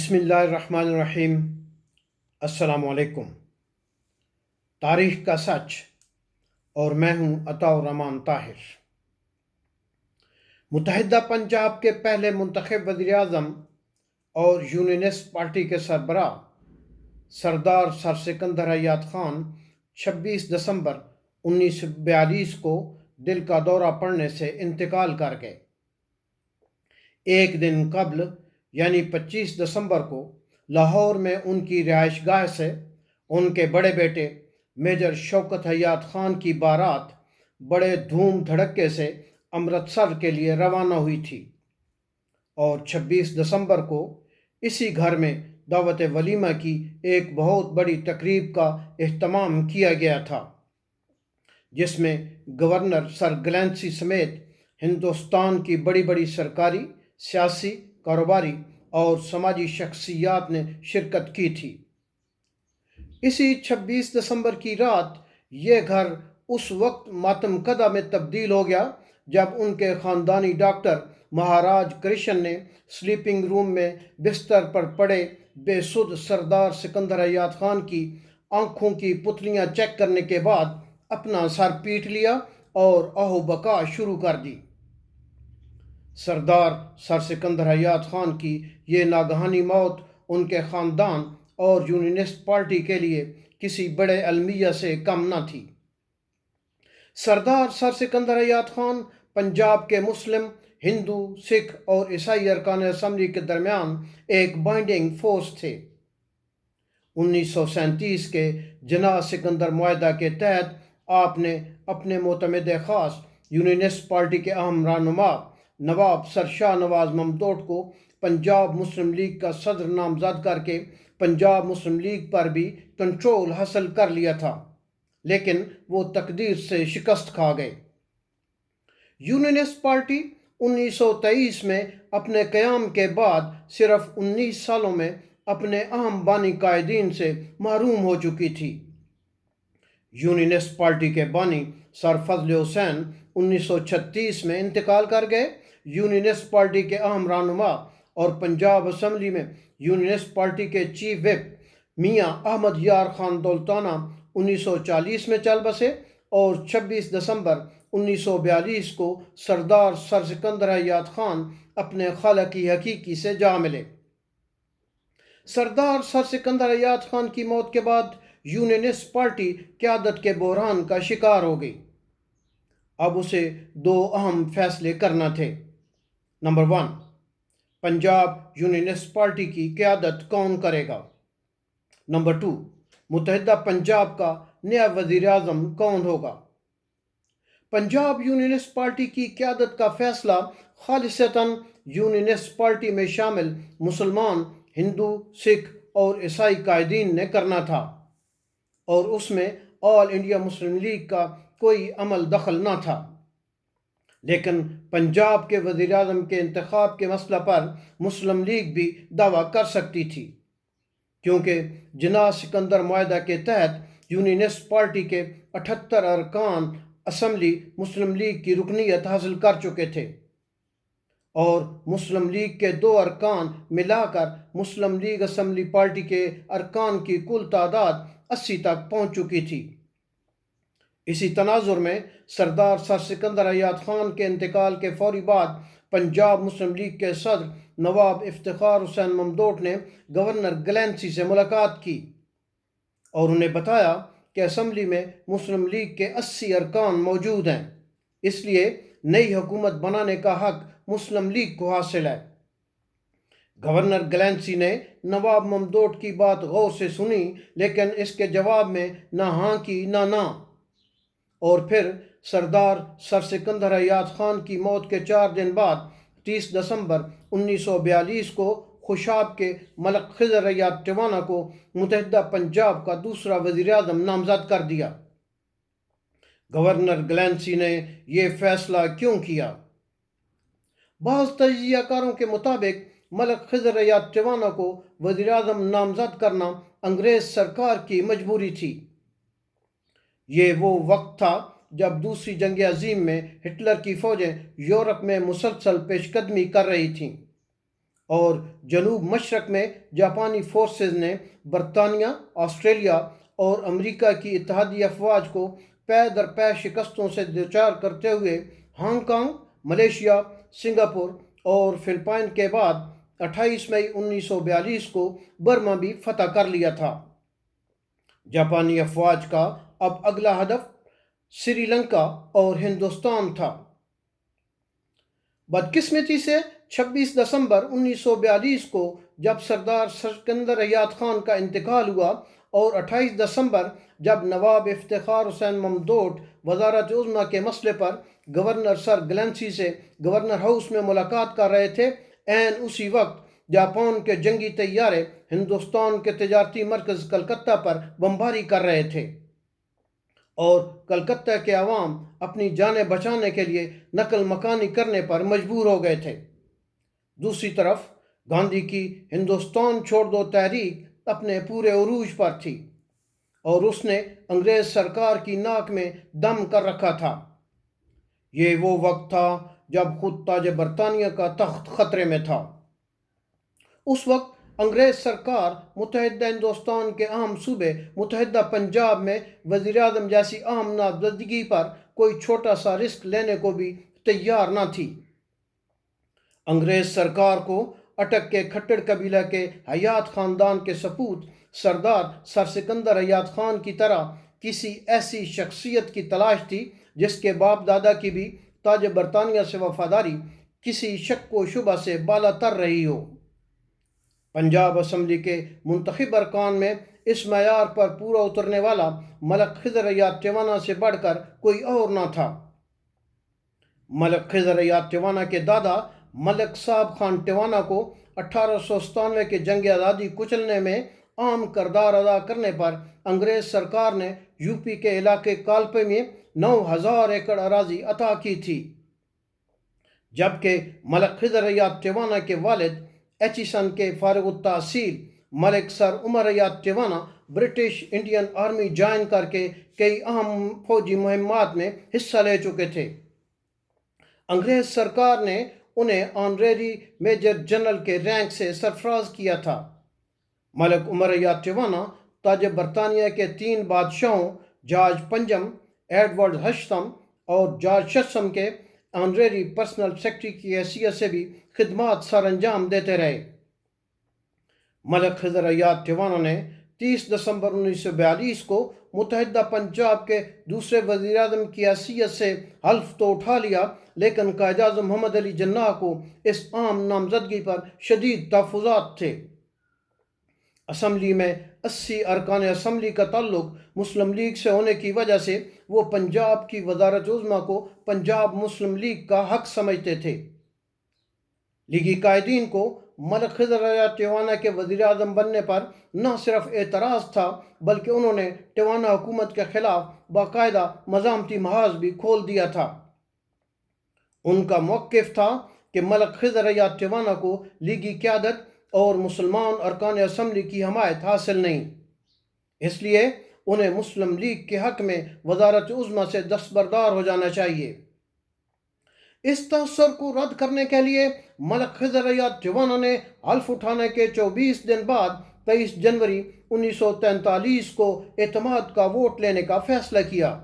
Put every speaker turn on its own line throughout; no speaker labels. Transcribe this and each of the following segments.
بسم اللہ الرحمن الرحیم۔ السلام علیکم۔ تاریخ کا سچ، اور میں ہوں عطاء الرحمان طاہر۔ متحدہ پنجاب کے پہلے منتخب وزیر اعظم اور یونینسٹ پارٹی کے سربراہ سردار سر سکندر حیات خان 26 دسمبر 1942 کو دل کا دورہ پڑنے سے انتقال کر گئے۔ ایک دن قبل یعنی 25 دسمبر کو لاہور میں ان کی رہائش گاہ سے ان کے بڑے بیٹے میجر شوکت حیات خان کی بارات بڑے دھوم دھڑکے سے امرتسر کے لیے روانہ ہوئی تھی، اور 26 دسمبر کو اسی گھر میں دعوت ولیمہ کی ایک بہت بڑی تقریب کا اہتمام کیا گیا تھا، جس میں گورنر سر گلینسی سمیت ہندوستان کی بڑی بڑی سرکاری، سیاسی، کاروباری اور سماجی شخصیات نے شرکت کی تھی۔ اسی 26 دسمبر کی رات یہ گھر اس وقت ماتم کدہ میں تبدیل ہو گیا جب ان کے خاندانی ڈاکٹر مہاراج کرشن نے سلیپنگ روم میں بستر پر پڑے بے سدھ سردار سکندر حیات خان کی آنکھوں کی پتلیاں چیک کرنے کے بعد اپنا سر پیٹ لیا اور آہو بکا شروع کر دی۔ سردار سر سکندر حیات خان کی یہ ناگہانی موت ان کے خاندان اور یونینسٹ پارٹی کے لیے کسی بڑے المیہ سے کم نہ تھی۔ سردار سر سکندر حیات خان پنجاب کے مسلم، ہندو، سکھ اور عیسائی ارکان اسمبلی کے درمیان ایک بائنڈنگ فورس تھے۔ 1937 کے جناح سکندر معاہدہ کے تحت آپ نے اپنے معتمد خاص یونینسٹ پارٹی کے اہم رہنما نواب سر شاہ نواز ممدوٹ کو پنجاب مسلم لیگ کا صدر نامزد کر کے پنجاب مسلم لیگ پر بھی کنٹرول حاصل کر لیا تھا، لیکن وہ تقدیر سے شکست کھا گئے۔ یونینسٹ پارٹی 1923 میں اپنے قیام کے بعد صرف 19 سالوں میں اپنے اہم بانی قائدین سے محروم ہو چکی تھی۔ یونینسٹ پارٹی کے بانی سر فضل حسین 1936 میں انتقال کر گئے۔ یونینسٹ پارٹی کے اہم رہنما اور پنجاب اسمبلی میں یونینسٹ پارٹی کے چیف وپ میاں احمد یار خان دولتانہ 1940 میں چل بسے، اور 26 دسمبر 1942 کو سردار سر سکندر حیات خان اپنے خالق حقیقی سے جا ملے۔ سردار سر سکندر حیات خان کی موت کے بعد یونینسٹ پارٹی قیادت کے بحران کا شکار ہو گئی۔ اب اسے دو اہم فیصلے کرنا تھے۔ نمبر 1، پنجاب یونینسٹ پارٹی کی قیادت کون کرے گا؟ نمبر 2، متحدہ پنجاب کا نیا وزیر اعظم کون ہوگا؟ پنجاب یونینسٹ پارٹی کی قیادت کا فیصلہ خالصتاً یونینسٹ پارٹی میں شامل مسلمان، ہندو، سکھ اور عیسائی قائدین نے کرنا تھا، اور اس میں آل انڈیا مسلم لیگ کا کوئی عمل دخل نہ تھا۔ لیکن پنجاب کے وزیر اعظم کے انتخاب کے مسئلہ پر مسلم لیگ بھی دعویٰ کر سکتی تھی، کیونکہ جناح سکندر معاہدہ کے تحت یونینسٹ پارٹی کے 78 ارکان اسمبلی مسلم لیگ کی رکنیت حاصل کر چکے تھے، اور مسلم لیگ کے 2 ارکان ملا کر مسلم لیگ اسمبلی پارٹی کے ارکان کی کل تعداد 80 تک پہنچ چکی تھی۔ اسی تناظر میں سردار سر سکندر حیات خان کے انتقال کے فوری بعد پنجاب مسلم لیگ کے صدر نواب افتخار حسین ممدوٹ نے گورنر گلینسی سے ملاقات کی اور انہیں بتایا کہ اسمبلی میں مسلم لیگ کے 80 ارکان موجود ہیں، اس لیے نئی حکومت بنانے کا حق مسلم لیگ کو حاصل ہے۔ گورنر گلینسی نے نواب ممدوٹ کی بات غور سے سنی، لیکن اس کے جواب میں نہ ہاں کی نہ نا، اور پھر سردار سر سکندر حیات خان کی موت کے 4 دن بعد 30 دسمبر 1942 کو خوشاب کے ملک خضر حیات ٹیوانہ کو متحدہ پنجاب کا دوسرا وزیر اعظم نامزد کر دیا۔ گورنر گلینسی نے یہ فیصلہ کیوں کیا؟ بعض تجزیہ کاروں کے مطابق ملک خضر حیات ٹیوانہ کو وزیر اعظم نامزد کرنا انگریز سرکار کی مجبوری تھی۔ یہ وہ وقت تھا جب دوسری جنگ عظیم میں ہٹلر کی فوجیں یورپ میں مسلسل پیش قدمی کر رہی تھیں، اور جنوب مشرق میں جاپانی فورسز نے برطانیہ، آسٹریلیا اور امریکہ کی اتحادی افواج کو پے در پے شکستوں سے دوچار کرتے ہوئے ہانگ کانگ، ملیشیا، سنگاپور اور فلپائن کے بعد 28 مئی 1942 کو برما بھی فتح کر لیا تھا۔ جاپانی افواج کا اب اگلا ہدف سری لنکا اور ہندوستان تھا۔ بدقسمتی سے 26 دسمبر 1942 کو جب سردار سکندر حیات خان کا انتقال ہوا اور 28 دسمبر جب نواب افتخار حسین ممدوٹ وزارت عظمیٰ کے مسئلے پر گورنر سر گلنسی سے گورنر ہاؤس میں ملاقات کر رہے تھے، عین اسی وقت جاپان کے جنگی طیارے ہندوستان کے تجارتی مرکز کلکتہ پر بمباری کر رہے تھے اور کلکتہ کے عوام اپنی جانیں بچانے کے لیے نقل مکانی کرنے پر مجبور ہو گئے تھے۔ دوسری طرف گاندھی کی ہندوستان چھوڑ دو تحریک اپنے پورے عروج پر تھی اور اس نے انگریز سرکار کی ناک میں دم کر رکھا تھا۔ یہ وہ وقت تھا جب خود تاج برطانیہ کا تخت خطرے میں تھا۔ اس وقت انگریز سرکار متحدہ ہندوستان کے اہم صوبے متحدہ پنجاب میں وزیر اعظم جیسی اہم نامزدگی پر کوئی چھوٹا سا رسک لینے کو بھی تیار نہ تھی۔ انگریز سرکار کو اٹک کے کھٹڑ قبیلہ کے حیات خاندان کے سپوت سردار سر سکندر حیات خان کی طرح کسی ایسی شخصیت کی تلاش تھی جس کے باپ دادا کی بھی تاج برطانیہ سے وفاداری کسی شک و شبہ سے بالا تر رہی ہو۔ پنجاب اسمبلی کے منتخب ارکان میں اس معیار پر پورا اترنے والا ملک خضر حیات ٹیوانہ سے بڑھ کر کوئی اور نہ تھا۔ ملک خضر حیات ٹیوانہ کے دادا ملک صاحب خان ٹیوانہ کو 1897 کے جنگ آزادی کچلنے میں اہم کردار ادا کرنے پر انگریز سرکار نے یو پی کے علاقے کالپے میں 9000 ایکڑ اراضی عطا کی تھی، جبکہ ملک خضر حیات ٹیوانہ کے والد ایچیسن کے فارغ التحصیل ملک سر عمر حیات ٹیوانہ برٹش انڈین آرمی جوائن کر کے کئی اہم فوجی مہمات میں حصہ لے چکے تھے۔ انگریز سرکار نے انہیں آنریری میجر جنرل کے رینک سے سرفراز کیا تھا۔ ملک عمر حیات ٹیوانہ تاج برطانیہ کے 3 بادشاہوں جارج پنجم، ایڈورڈ ہشتم اور جارج ششم کے آنریری پرسنل سیکرٹری کی حیثیت سے بھی خدمات سر انجام دیتے رہے۔ ملک خضر حیات ٹیوانہ نے 30 دسمبر 1942 کو متحدہ پنجاب کے دوسرے وزیر اعظم کی حیثیت سے حلف تو اٹھا لیا، لیکن قائد اعظم محمد علی جناح کو اس عام نامزدگی پر شدید تحفظات تھے۔ اسمبلی میں 80 ارکان اسمبلی کا تعلق مسلم لیگ سے ہونے کی وجہ سے وہ پنجاب کی وزارت عظمیٰ کو پنجاب مسلم لیگ کا حق سمجھتے تھے۔ لیگی قائدین کو ملک خضر حیات ٹیوانہ کے وزیر اعظم بننے پر نہ صرف اعتراض تھا بلکہ انہوں نے ٹیوانہ حکومت کے خلاف باقاعدہ مزاحمتی محاذ بھی کھول دیا تھا۔ ان کا موقف تھا کہ ملک خضر حیات ٹیوانہ کو لیگی قیادت اور مسلمان ارکان اسمبلی کی حمایت حاصل نہیں، اس لیے انہیں مسلم لیگ کے حق میں وزارت عظمیٰ سے دستبردار ہو جانا چاہیے۔ اس تاثر کو رد کرنے کے لیے ملک خضر حیات ٹیوانہ نے حلف اٹھانے کے 24 دن بعد 23 جنوری 1943 کو اعتماد کا ووٹ لینے کا فیصلہ کیا۔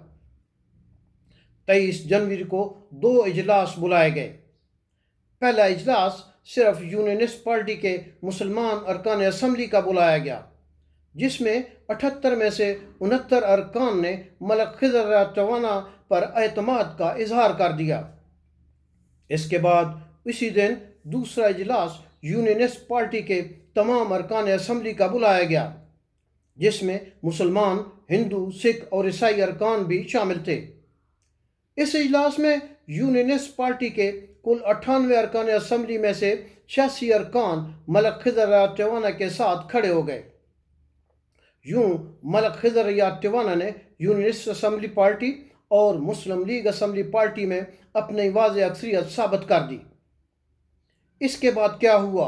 23 جنوری کو 2 اجلاس بلائے گئے۔ پہلا اجلاس صرف یونینسٹ پارٹی کے مسلمان ارکان اسمبلی کا بلایا گیا، جس میں 78 میں سے 69 ارکان نے ملک خضر حیات ٹیوانہ پر اعتماد کا اظہار کر دیا۔ اس کے بعد اسی دن دوسرا اجلاس یونینسٹ پارٹی کے تمام ارکان اسمبلی کا بلایا گیا، جس میں مسلمان، ہندو، سکھ اور عیسائی ارکان بھی شامل تھے۔ اس اجلاس میں یونینسٹ پارٹی کے کل 98 ارکان اسمبلی میں سے 86 ارکان ملک خضر حیات ٹیوانہ کے ساتھ کھڑے ہو گئے۔ یوں ملک خضر حیات ٹیوانہ نے یونینسٹ اسمبلی پارٹی اور مسلم لیگ اسمبلی پارٹی میں اپنی واضح اکثریت ثابت کر دی۔ اس کے بعد کیا ہوا؟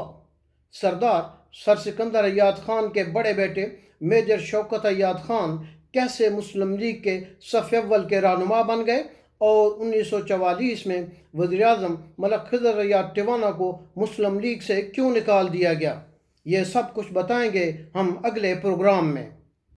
سردار سر سکندر حیات خان کے بڑے بیٹے میجر شوکت حیات خان کیسے مسلم لیگ کے صف اول کے رہنما بن گئے اور 1944 میں وزیر اعظم ملک خضر ریاض ٹیوانہ کو مسلم لیگ سے کیوں نکال دیا گیا؟ یہ سب کچھ بتائیں گے ہم اگلے پروگرام میں۔